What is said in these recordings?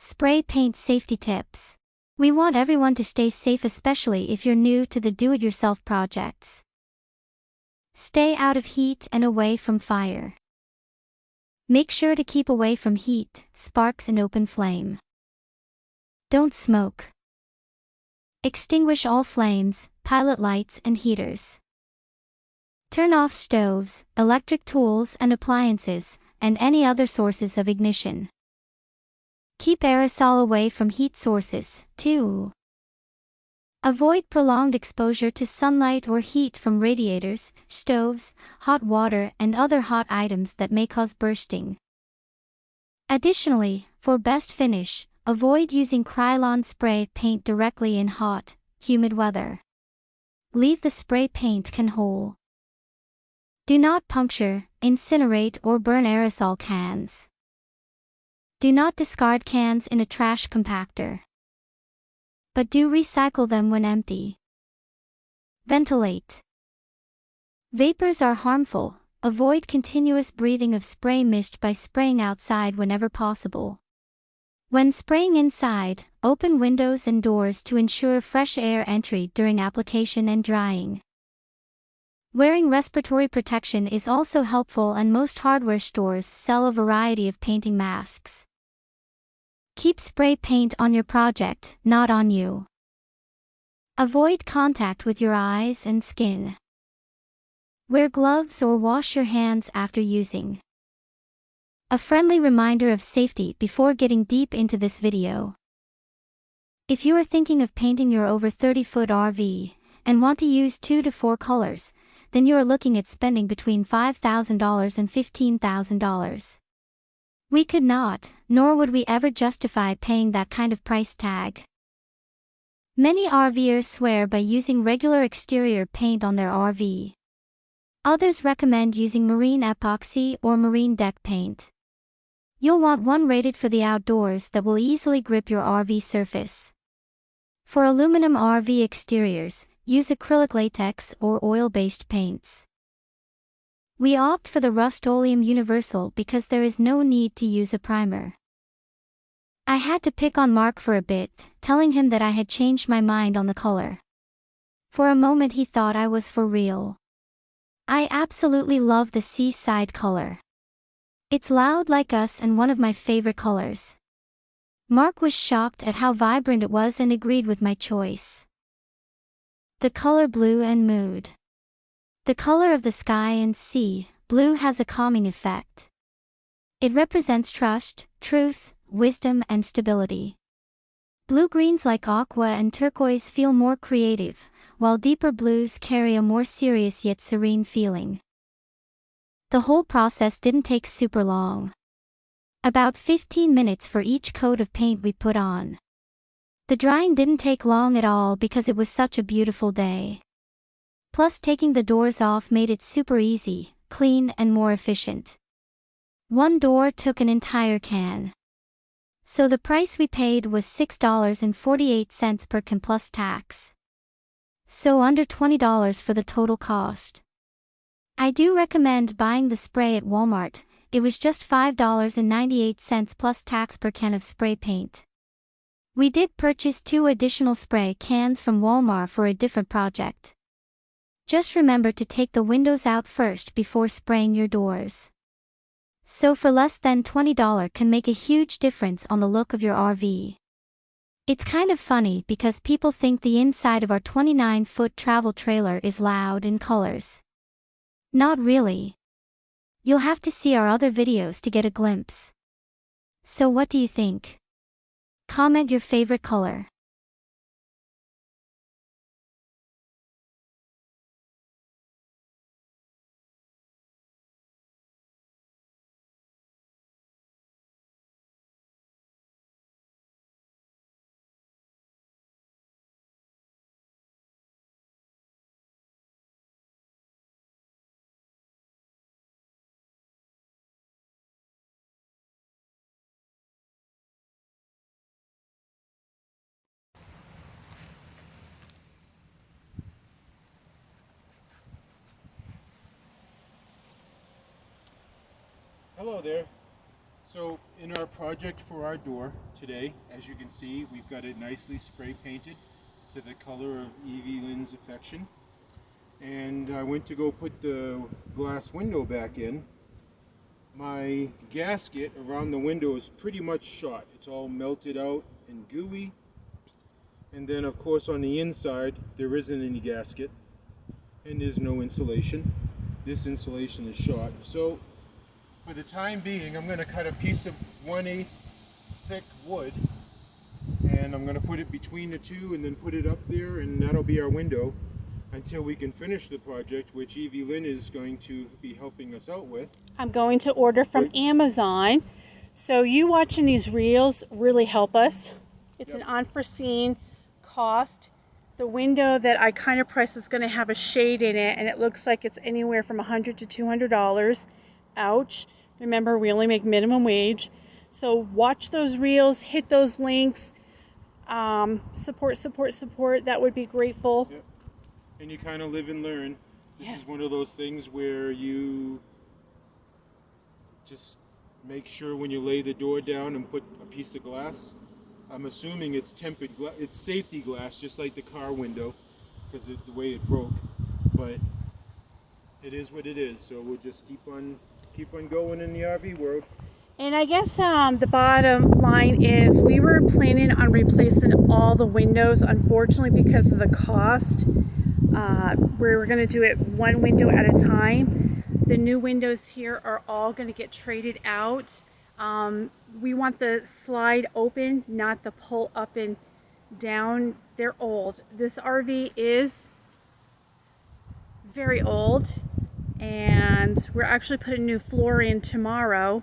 Spray paint safety tips. We want everyone to stay safe, especially if you're new to the do-it-yourself projects. Stay out of heat and away from fire. Make sure to keep away from heat, sparks and open flame. Don't smoke. Extinguish all flames, pilot lights and heaters. Turn off stoves, electric tools and appliances, and any other sources of ignition. Keep aerosol away from heat sources, too. Avoid prolonged exposure to sunlight or heat from radiators, stoves, hot water and other hot items that may cause bursting. Additionally, for best finish, avoid using Krylon spray paint directly in hot, humid weather. Leave the spray paint can whole. Do not puncture, incinerate or burn aerosol cans. Do not discard cans in a trash compactor. But do recycle them when empty. Ventilate. Vapors are harmful. Avoid continuous breathing of spray mist by spraying outside whenever possible. When spraying inside, open windows and doors to ensure fresh air entry during application and drying. Wearing respiratory protection is also helpful, and most hardware stores sell a variety of painting masks. Keep spray paint on your project, not on you. Avoid contact with your eyes and skin. Wear gloves or wash your hands after using. A friendly reminder of safety before getting deep into this video. If you are thinking of painting your over 30-foot RV and want to use 2 to 4 colors, then you are looking at spending between $5,000 and $15,000. We could not, nor would we ever justify paying that kind of price tag. Many RVers swear by using regular exterior paint on their RV. Others recommend using marine epoxy or marine deck paint. You'll want one rated for the outdoors that will easily grip your RV surface. For aluminum RV exteriors, use acrylic latex or oil-based paints. We opt for the Rust-Oleum Universal because there is no need to use a primer. I had to pick on Mark for a bit, telling him that I had changed my mind on the color. For a moment he thought I was for real. I absolutely love the seaside color. It's loud like us and one of my favorite colors. Mark was shocked at how vibrant it was and agreed with my choice. The color blue and mood. The color of the sky and sea, blue has a calming effect. It represents trust, truth, wisdom and stability. Blue-greens like aqua and turquoise feel more creative, while deeper blues carry a more serious yet serene feeling. The whole process didn't take super long. About 15 minutes for each coat of paint we put on. The drying didn't take long at all because it was such a beautiful day. Plus, taking the doors off made it super easy, clean and more efficient. One door took an entire can. So the price we paid was $6.48 per can plus tax. So under $20 for the total cost. I do recommend buying the spray at Walmart. It was just $5.98 plus tax per can of spray paint. We did purchase 2 additional spray cans from Walmart for a different project. Just remember to take the windows out first before spraying your doors. So for less than $20 can make a huge difference on the look of your RV. It's kind of funny because people think the inside of our 29-foot travel trailer is loud in colors. Not really. You'll have to see our other videos to get a glimpse. So what do you think? Comment your favorite color. Hello there. So in our project for our door today, as you can see, we've got it nicely spray painted to the color of RVLiving's affection. And I went to go put the glass window back in. My gasket around the window is pretty much shot. It's all melted out and gooey. And then of course on the inside there isn't any gasket and there's no insulation. This insulation is shot. So for the time being, I'm going to cut a piece of 1/8 thick wood and I'm going to put it between the two and then put it up there, and that'll be our window until we can finish the project, which RVLiving is going to be helping us out with. I'm going to order from Amazon. So you watching these reels really help us. It's an unforeseen cost. The window that I kind of pressed is going to have a shade in it, and it looks like it's anywhere from $100 to $200. Ouch. Remember, we only make minimum wage. So watch those reels, hit those links, support. That would be grateful. Yep. And you kind of live and learn. This is one of those things where you just make sure when you lay the door down and put a piece of glass, I'm assuming it's tempered glass, it's safety glass, just like the car window, because of the way it broke. But it is what it is. So we'll just keep on going in the RV world. And I guess the bottom line is we were planning on replacing all the windows. Unfortunately, because of the cost, we were going to do it one window at a time. The new windows here are all going to get traded out. We want the slide open, not the pull up and down. They're old. This RV is very old, and we're actually putting new floor in tomorrow.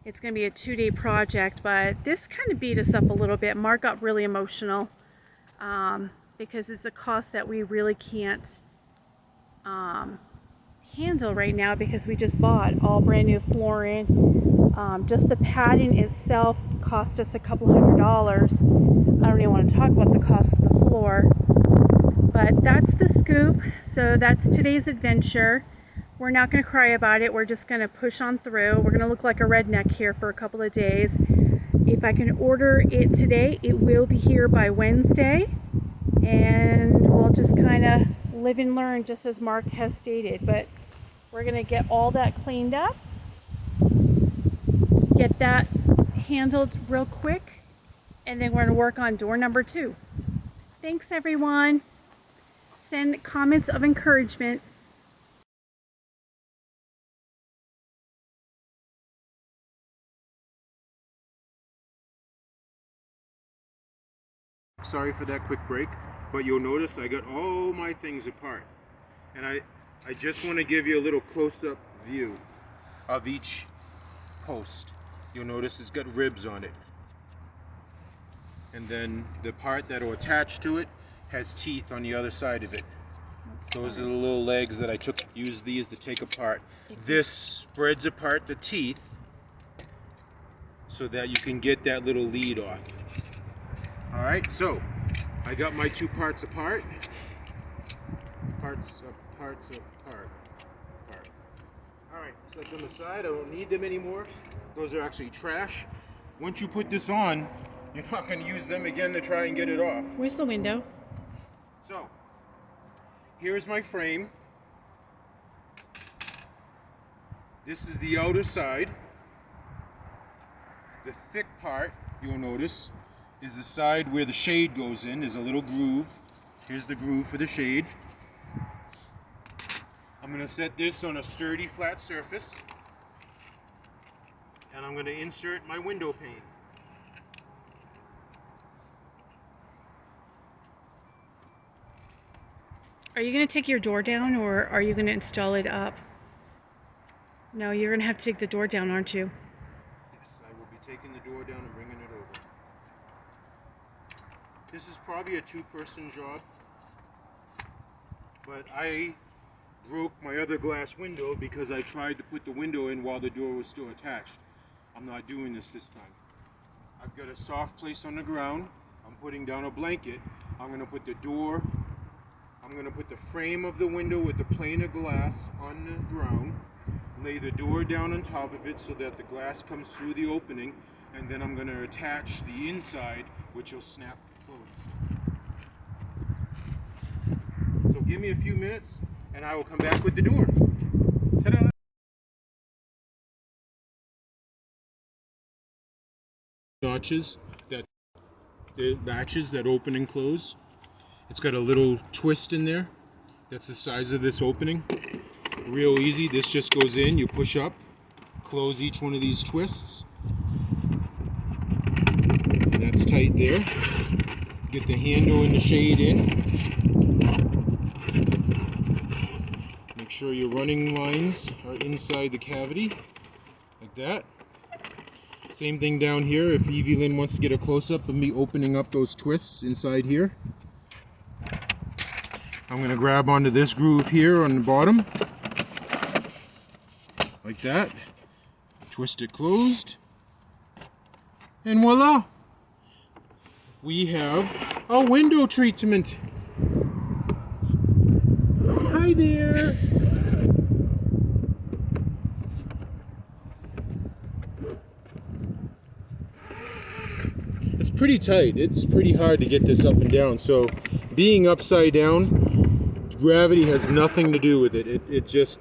It's going to be a 2-day project, but this kind of beat us up a little bit. Mark got really emotional because it's a cost that we really can't handle right now, because we just bought all brand new flooring. Just the padding itself cost us a couple $100. I don't even want to talk about the cost of the floor. But that's the scoop. So that's today's adventure. We're not going to cry about it. We're just going to push on through. We're going to look like a redneck here for a couple of days. If I can order it today, it will be here by Wednesday. And we'll just kind of live and learn, just as Mark has stated. But we're going to get all that cleaned up, get that handled real quick, and then we're going to work on door number 2. Thanks, everyone. Send comments of encouragement. Sorry for that quick break, but you'll notice I got all my things apart. And I just want to give you a little close-up view of each post. You'll notice it's got ribs on it. And then the part that will attach to it has teeth on the other side of it. Those are the little legs that I used these to take apart. This spreads apart the teeth so that you can get that little lead off. Alright, so I got my 2 parts apart. Parts apart. Alright, set them aside. I don't need them anymore. Those are actually trash. Once you put this on, you're not going to use them again to try and get it off. Where's the window? So, here's my frame. This is the outer side. The thick part, you'll notice, is the side where the shade goes in. There's a little groove. Here's the groove for the shade. I'm going to set this on a sturdy flat surface, and I'm going to insert my window pane. Are you going to take your door down, or are you going to install it up? No, you're going to have to take the door down, aren't you? Yes, I will be taking the door down and bringing it over. This is probably a 2-person job, but I broke my other glass window because I tried to put the window in while the door was still attached. I'm not doing this time. I've got a soft place on the ground. I'm putting down a blanket. I'm going to put the door, I'm going to put the frame of the window with the plane of glass on the ground. lay the door down on top of it so that the glass comes through the opening, and then I'm going to attach the inside, which will snap closed. So give me a few minutes and I will come back with the door. Ta-da! Notches that the latches that open and close. It's got a little twist in there. That's the size of this opening. Real easy. This just goes in, you push up, close each one of these twists. And that's tight there. Get the handle and the shade in. Make sure your running lines are inside the cavity, like that. Same thing down here, if Evelyn wants to get a close-up of me opening up those twists inside here. I'm going to grab onto this groove here on the bottom, like that. Twist it closed, and voila! We have a window treatment. Hi there! It's pretty tight. It's pretty hard to get this up and down. So being upside down, gravity has nothing to do with it. It just,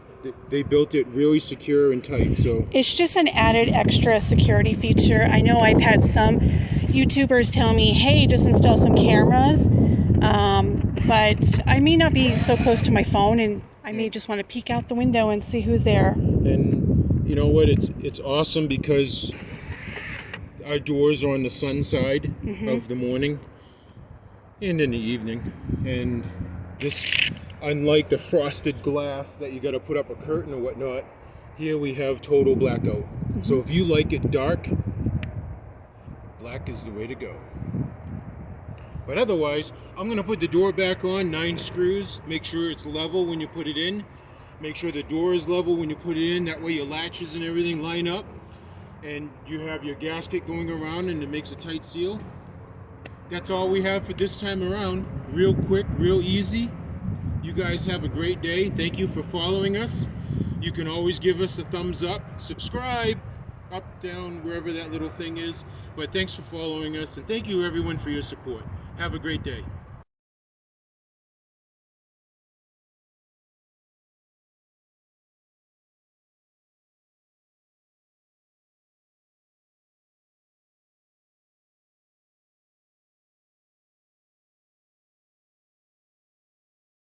they built it really secure and tight. So it's just an added extra security feature. I know I've had some YouTubers tell me, hey, just install some cameras. But I may not be so close to my phone, and I may just want to peek out the window and see who's there. And you know what? It's awesome because our doors are on the sun side of the morning and in the evening. And this, unlike the frosted glass that you got to put up a curtain or whatnot, here we have total blackout. So if you like it dark, black is the way to go. But otherwise, I'm going to put the door back on, 9 screws. Make sure it's level when you put it in. Make sure the door is level when you put it in. That way your latches and everything line up. And you have your gasket going around and it makes a tight seal. That's all we have for this time around. Real quick, real easy. You guys have a great day. Thank you for following us. You can always give us a thumbs up. Subscribe. Up, down, wherever that little thing is. But thanks for following us. And thank you everyone for your support. Have a great day.